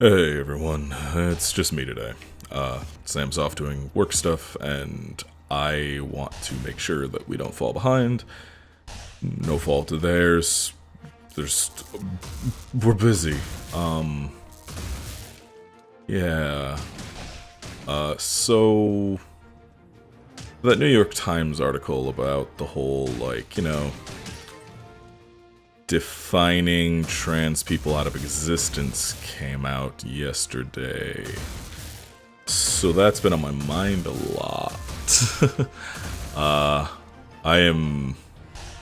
Hey everyone, it's just me today. Sam's off doing work stuff, and I want to make sure that we don't fall behind. No fault of theirs. There's, we're busy. Yeah. So that New York Times article about the whole, defining trans people out of existence came out yesterday. So that's been on my mind a lot. I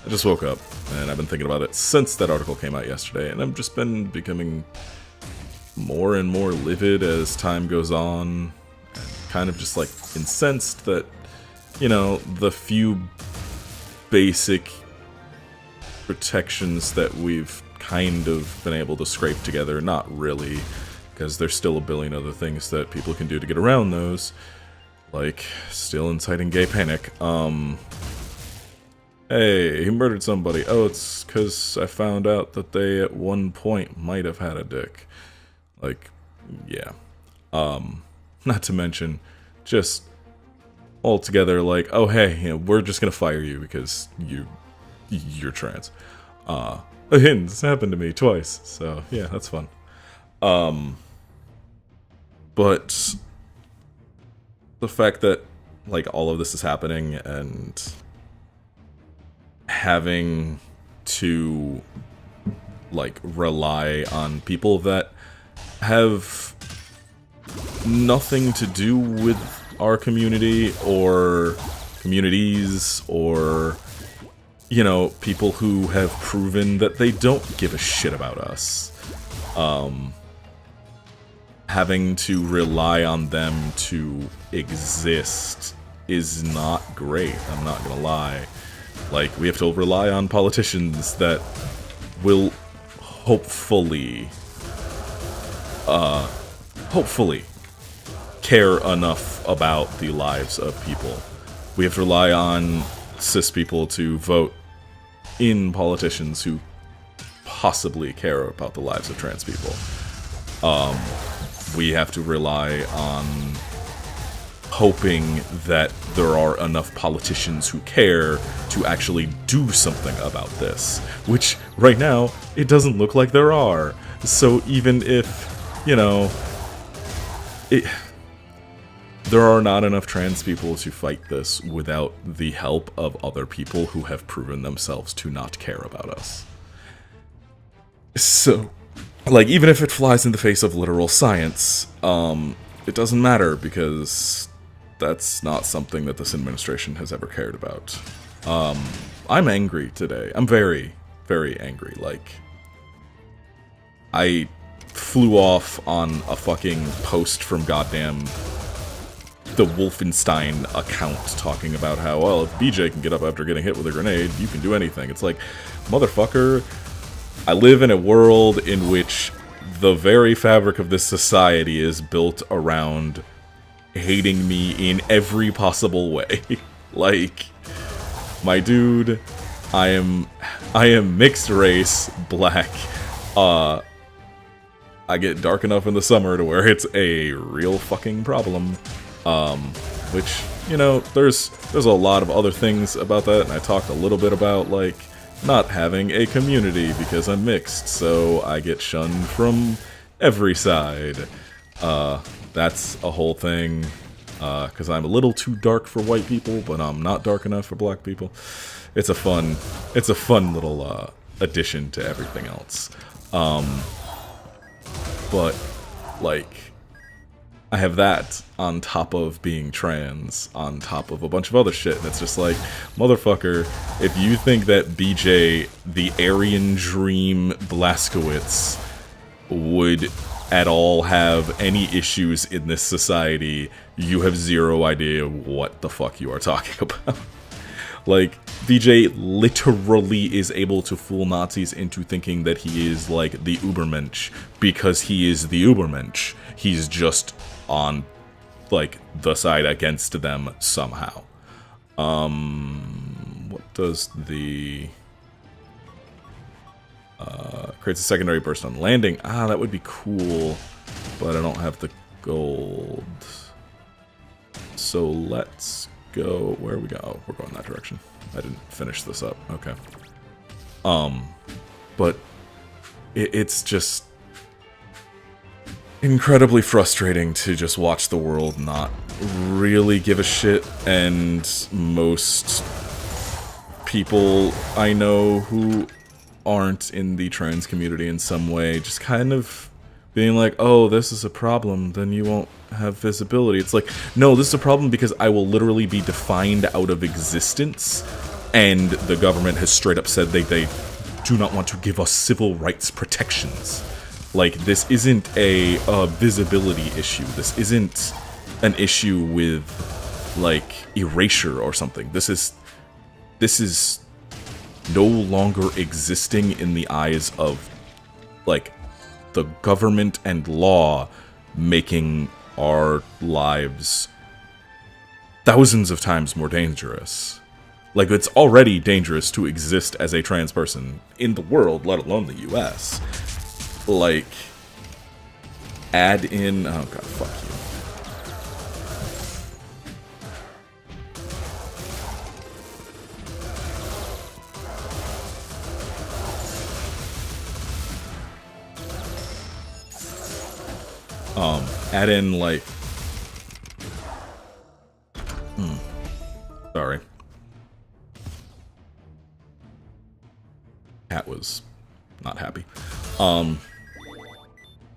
just woke up and I've been thinking about it since that article came out yesterday, and I've just been becoming more and more livid as time goes on, and kind of just like incensed that, the few basic protections that we've kind of been able to scrape together, not really, because there's still a billion other things that people can do to get around those, like still inciting gay panic. Hey, he murdered somebody. Oh, it's because I found out that they at one point might have had a dick. Like, yeah. Not to mention, just altogether, like, oh hey, we're just gonna fire you because you're trans. Again, this happened to me twice, so yeah, that's fun. But the fact that, like, all of this is happening and having to, like, rely on people that have nothing to do with our community or communities or people who have proven that they don't give a shit about us. Having to rely on them to exist is not great, I'm not gonna lie. Like, we have to rely on politicians that will hopefully care enough about the lives of people. We have to rely on cis people to vote in politicians who possibly care about the lives of trans people. We have to rely on hoping that there are enough politicians who care to actually do something about this, which right now it doesn't look like there are. So even if, there are not enough trans people to fight this without the help of other people who have proven themselves to not care about us. So, like, even if it flies in the face of literal science, it doesn't matter, because that's not something that this administration has ever cared about. I'm angry today. I'm very, very angry. Like, I flew off on a fucking post from goddamn the Wolfenstein account talking about how, well, if BJ can get up after getting hit with a grenade, you can do anything. It's like, motherfucker, I live in a world in which the very fabric of this society is built around hating me in every possible way. Like, my dude, I am mixed race, black. I get dark enough in the summer to where it's a real fucking problem. Which, there's a lot of other things about that, and I talked a little bit about, like, not having a community because I'm mixed, so I get shunned from every side. That's a whole thing, because I'm a little too dark for white people, but I'm not dark enough for black people. It's a fun little, addition to everything else. But, like, I have that on top of being trans, on top of a bunch of other shit, and it's just like, motherfucker, if you think that BJ, the Aryan Dream Blazkowicz, would at all have any issues in this society, you have zero idea what the fuck you are talking about. Like, BJ literally is able to fool Nazis into thinking that he is, like, the Ubermensch, because he is the Ubermensch. He's just on, like, the side against them somehow. What does the creates a secondary burst on landing. Ah, that would be cool. but I don't have the gold. So let's go. Where are we go? Oh, we're going that direction. I didn't finish this up. Okay. But it's just incredibly frustrating to just watch the world not really give a shit, and most people I know who aren't in the trans community in some way just kind of being like, oh, this is a problem, then you won't have visibility. It's like, no, this is a problem because I will literally be defined out of existence, and the government has straight up said they do not want to give us civil rights protections. Like, this isn't a visibility issue. This isn't an issue with, like, erasure or something. This is no longer existing in the eyes of, like, the government and law making our lives thousands of times more dangerous. Like, it's already dangerous to exist as a trans person in the world, let alone the US. Like, add in... oh god, fuck you. Add in, like... Sorry. Cat was not happy.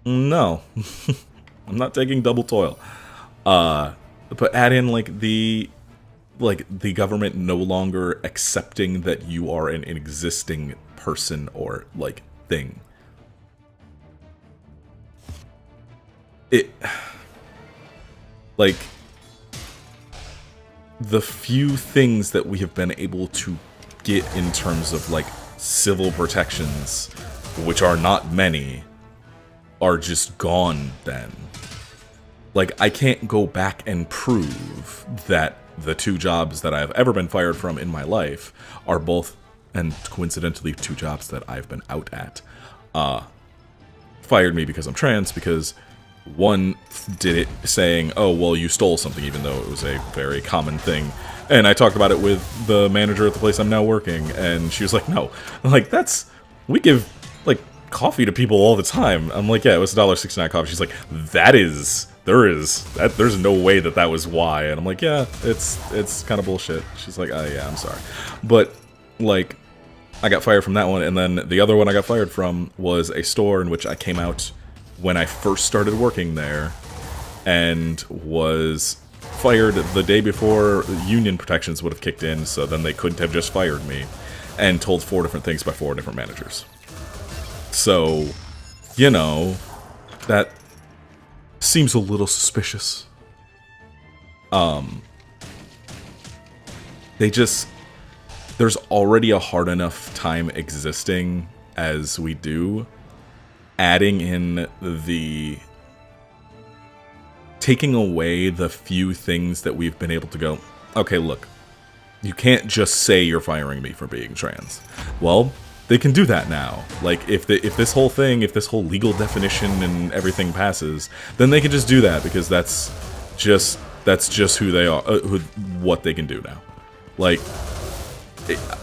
No. I'm not taking double toil. But add in, like, the government no longer accepting that you are an existing person or, like, thing. Like, the few things that we have been able to get in terms of, like, civil protections, which are not many, are just gone then. Like, I can't go back and prove that the 2 jobs that I've ever been fired from in my life are both, and coincidentally 2 jobs that I've been out at, fired me because I'm trans, because one did it saying, oh, well, you stole something, even though it was a very common thing. And I talked about it with the manager at the place I'm now working, and she was like, no. I'm like, we give, like, coffee to people all the time. I'm like, yeah, it was $1.69 coffee. She's like, there's no way that was why. And I'm like, yeah, it's kind of bullshit. She's like, oh, yeah, I'm sorry. But, like, I got fired from that one, and then the other one I got fired from was a store in which I came out when I first started working there, and was fired the day before union protections would have kicked in, so then they couldn't have just fired me, and told 4 different things by 4 different managers. So, you know, that seems a little suspicious. There's already a hard enough time existing as we do. Adding in taking away the few things that we've been able to go, okay, look, you can't just say you're firing me for being trans. Well, they can do that now. Like, if this whole legal definition and everything passes, then they can just do that, because that's just who they are, what they can do now. Like,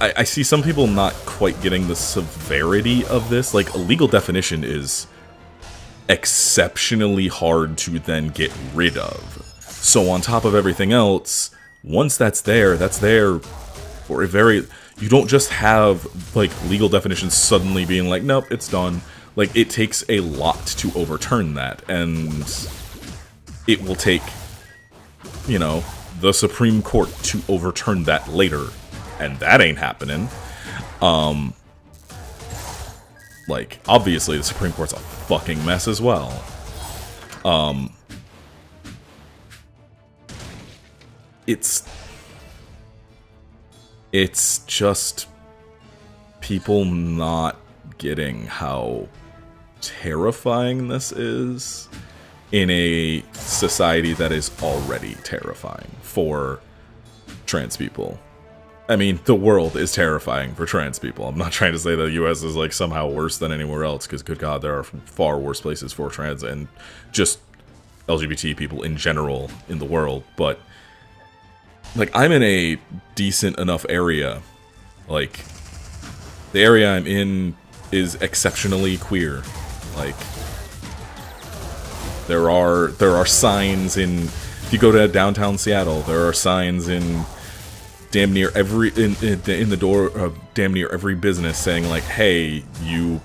I see some people not quite getting the severity of this. Like, a legal definition is exceptionally hard to then get rid of. So on top of everything else, once that's there for a very... You don't just have, like, legal definitions suddenly being like, nope, it's done. Like, it takes a lot to overturn that, and it will take, you know, the Supreme Court to overturn that later. And that ain't happening. Like, obviously the Supreme Court's a fucking mess as well. It's just people not getting how terrifying this is in a society that is already terrifying for trans people. I mean, the world is terrifying for trans people. I'm not trying to say that the US is like somehow worse than anywhere else, because good God, there are far worse places for trans and just LGBT people in general in the world. But like, I'm in a decent enough area. Like, the area I'm in is exceptionally queer. Like, there are signs in, if you go to downtown Seattle, there are signs in damn near every in the door of damn near every business saying like, hey, you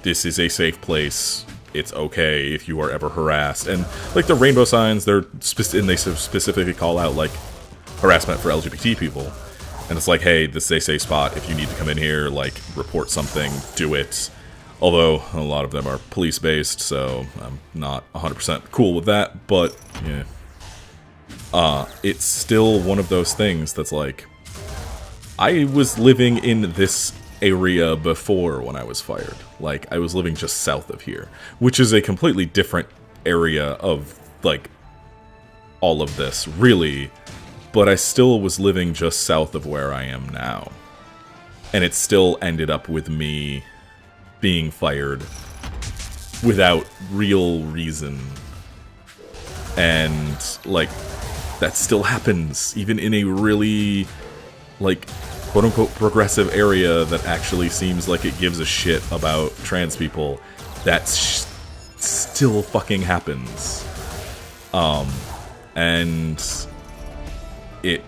this is a safe place, it's okay if you are ever harassed. And like the rainbow signs, and they specifically call out like harassment for LGBT people, and it's like, hey, this is a safe spot, if you need to come in here, like, report something, do it. Although a lot of them are police based, so I'm not 100% cool with that, but yeah. It's still one of those things that's like, I was living in this area before when I was fired. Like, I was living just south of here, which is a completely different area of, like, all of this, really. But I still was living just south of where I am now. And it still ended up with me being fired without real reason. And, like, that still happens, even in a really, like, quote-unquote progressive area that actually seems like it gives a shit about trans people. That still fucking happens. And it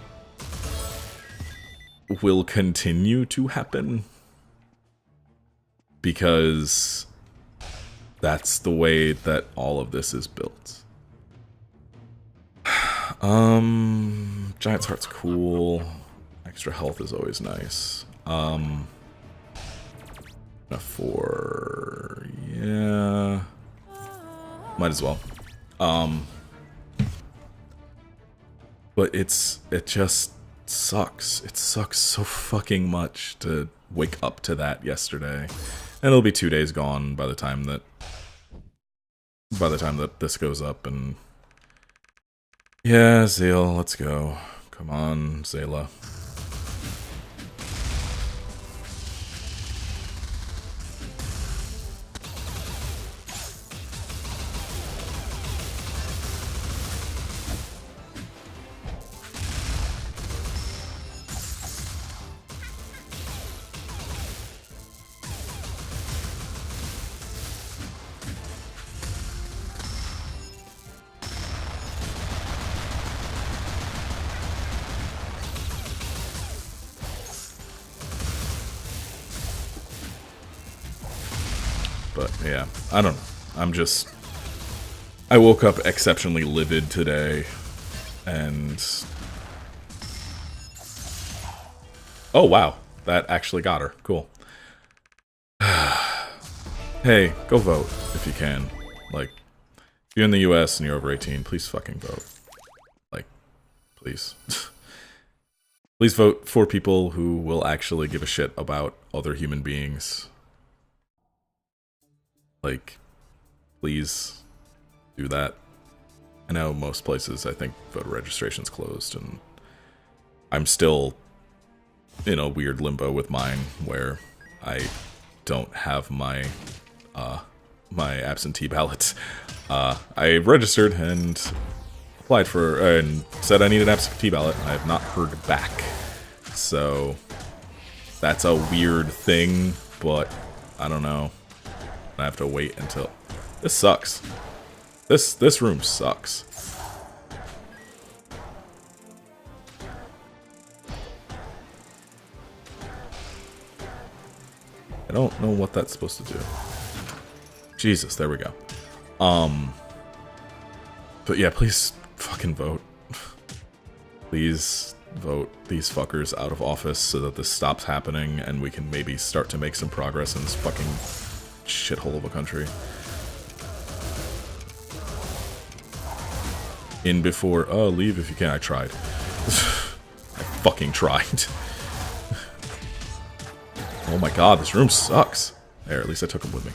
will continue to happen. Because that's the way that all of this is built. Giant's Heart's cool. Extra health is always nice. Yeah, might as well. But it just sucks. It sucks so fucking much to wake up to that yesterday. And it'll be 2 days gone by the time that this goes up. And yeah, Zale, let's go. Come on, Zayla. But yeah, I don't know. I woke up exceptionally livid today, and oh wow, that actually got her. Cool. Hey, go vote if you can. Like, if you're in the US and you're over 18, please fucking vote. Like, please. Please vote for people who will actually give a shit about other human beings. Like, please do that. I know most places, I think voter registration's closed, and I'm still in a weird limbo with mine, where I don't have my my absentee ballot. I registered and applied for, and said I need an absentee ballot. I have not heard back. So, that's a weird thing, but I don't know. I have to wait until... This sucks. This room sucks. I don't know what that's supposed to do. Jesus, there we go. But yeah, please fucking vote. Please vote these fuckers out of office so that this stops happening and we can maybe start to make some progress in this fucking shithole of a country. In before... Oh, leave if you can. I tried. I fucking tried. Oh my god, this room sucks. There, at least I took them with me.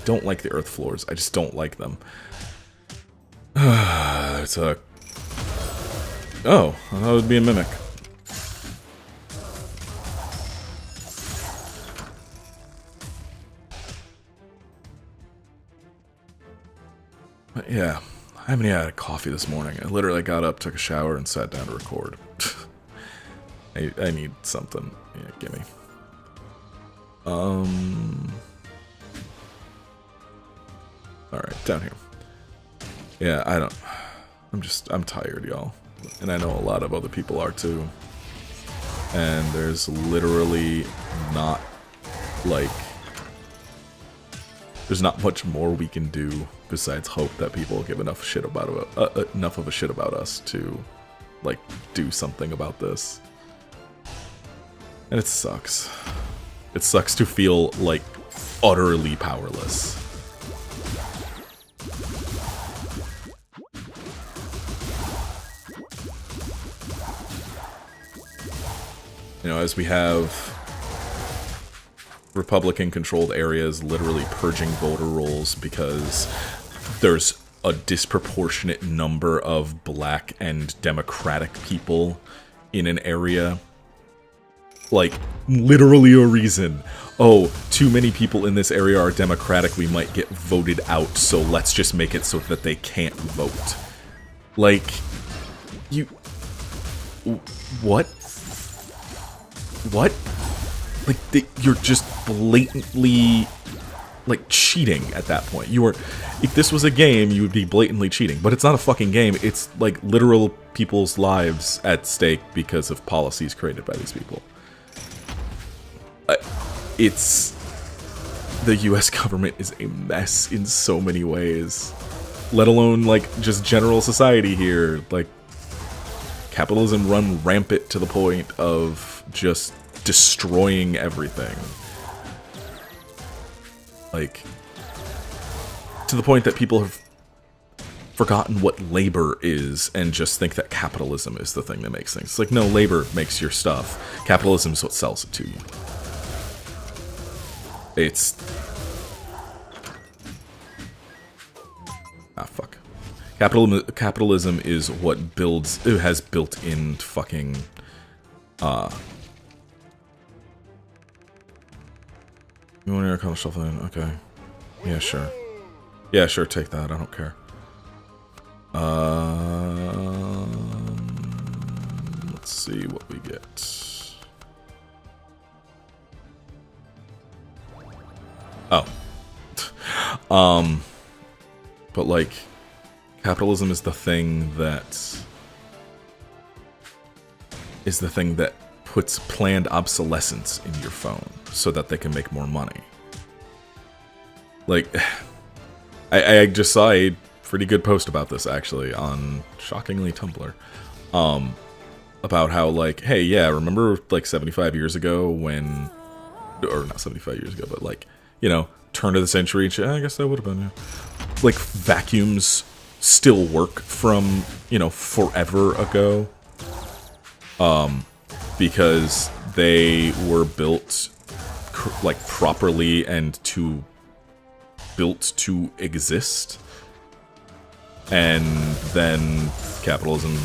Don't like the earth floors. I just don't like them. It's a Oh, I thought it would be a mimic. But yeah, I haven't even had a coffee this morning. I literally got up, took a shower, and sat down to record. I need something. Yeah, gimme. Alright, down here. Yeah, I'm tired, y'all. And I know a lot of other people are too. And there's literally not, like, there's not much more we can do besides hope that people give enough shit about enough of a shit about us to, like, do something about this. And it sucks. It sucks to feel, like, utterly powerless. You know, as we have Republican-controlled areas literally purging voter rolls because there's a disproportionate number of black and Democratic people in an area. Like, literally a reason. Oh, too many people in this area are Democratic, we might get voted out, so let's just make it so that they can't vote. Like, you... What? What? Like, you're just blatantly, like, cheating at that point. You are... If this was a game, you would be blatantly cheating. But it's not a fucking game. It's, like, literal people's lives at stake because of policies created by these people. It's... The US government is a mess in so many ways. Let alone, like, just general society here. Like, capitalism run rampant to the point of just destroying everything. Like, to the point that people have forgotten what labor is and just think that capitalism is the thing that makes things. It's like, no, labor makes your stuff. Capitalism is what sells it to you. It's... Ah, fuck. Capitalism is what builds... It has built-in fucking... You want to call shuffling? Okay. Yeah, sure. Yeah, sure, take that. I don't care. Let's see what we get. Oh. But, like, capitalism is the thing that... puts planned obsolescence in your phone so that they can make more money. Like, I just saw a pretty good post about this, actually, on, shockingly, Tumblr. About how, like, hey, yeah, remember, like, 75 years ago when... Or not 75 years ago, but, like, you know, turn of the century and shit. I guess that would have been, yeah. Like, vacuums still work from, you know, forever ago. Because they were built, like, properly and built to exist. And then capitalism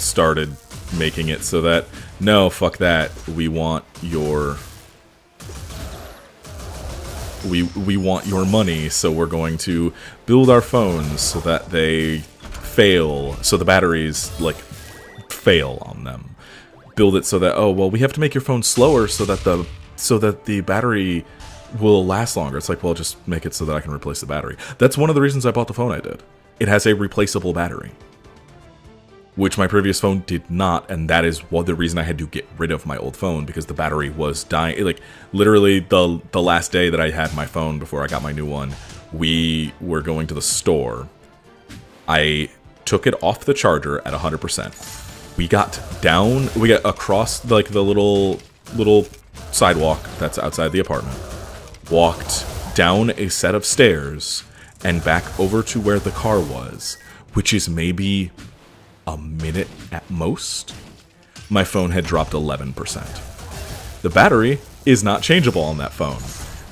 started making it so that, no, fuck that, we want your... We want your money, so we're going to build our phones so that they fail, so the batteries, like, fail on them. Build it so that, oh, well, we have to make your phone slower so that the battery will last longer. It's like, well, just make it so that I can replace the battery. That's one of the reasons I bought the phone I did. It has a replaceable battery, which my previous phone did not, and that is the reason I had to get rid of my old phone, because the battery was dying. Like, literally, the last day that I had my phone before I got my new one, we were going to the store. I took it off the charger at 100%. We got across, like, the little sidewalk that's outside the apartment, walked down a set of stairs, and back over to where the car was, which is maybe a minute at most. My phone had dropped 11%. The battery is not changeable on that phone,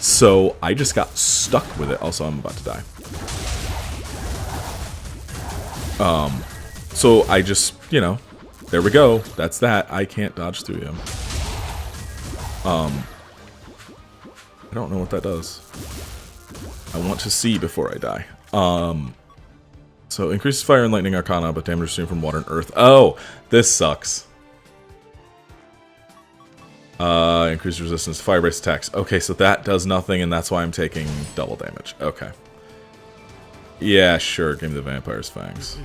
so I just got stuck with it. Also, I'm about to die. So I just, you know, There we go. That's that. I can't dodge through him. I don't know what that does. I want to see before I die. So increases fire and lightning arcana, but damage received from water and earth. Oh, this sucks. Increased resistance to fire-based attacks. Okay, so that does nothing, and that's why I'm taking double damage. Okay. Yeah, sure. Give me the vampire's fangs.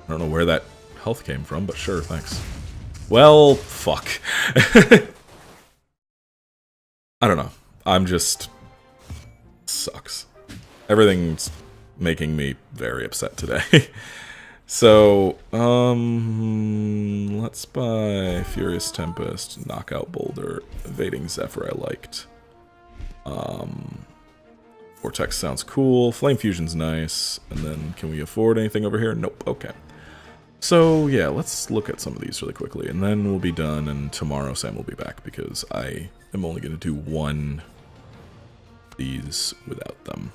I don't know where that health came from, but sure, thanks. Well, fuck. I don't know. I'm just... sucks. Everything's making me very upset today. So, let's buy Furious Tempest, Knockout Boulder, Evading Zephyr I liked. Vortex sounds cool, Flame Fusion's nice, and then can we afford anything over here? Nope, okay. So, yeah, let's look at some of these really quickly, and then we'll be done, and tomorrow Sam will be back, because I am only going to do one of these without them.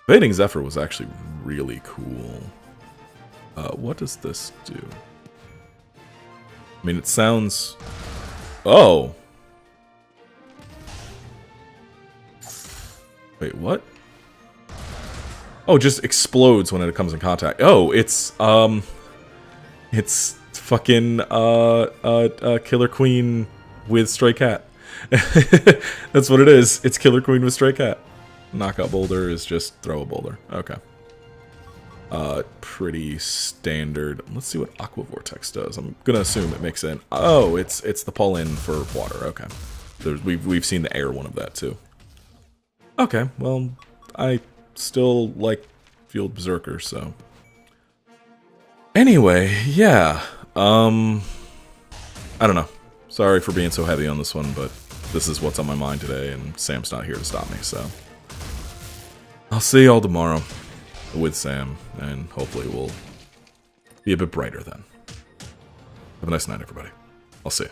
Evading Zephyr was actually really cool. What does this do? I mean, it sounds... Oh! Wait, what? Oh, it just explodes when it comes in contact. Oh, it's fucking, Killer Queen with Stray Cat. That's what it is. It's Killer Queen with Stray Cat. Knockout Boulder is just throw a boulder. Okay. Pretty standard. Let's see what Aqua Vortex does. I'm gonna assume it makes in. Oh, it's the pull in for water. Okay. We've seen the air one of that too. Okay, well, I still like Field Berserker, so. Anyway, yeah. I don't know. Sorry for being so heavy on this one, but this is what's on my mind today, and Sam's not here to stop me, so. I'll see y'all tomorrow with Sam, and hopefully we'll be a bit brighter then. Have a nice night, everybody. I'll see you.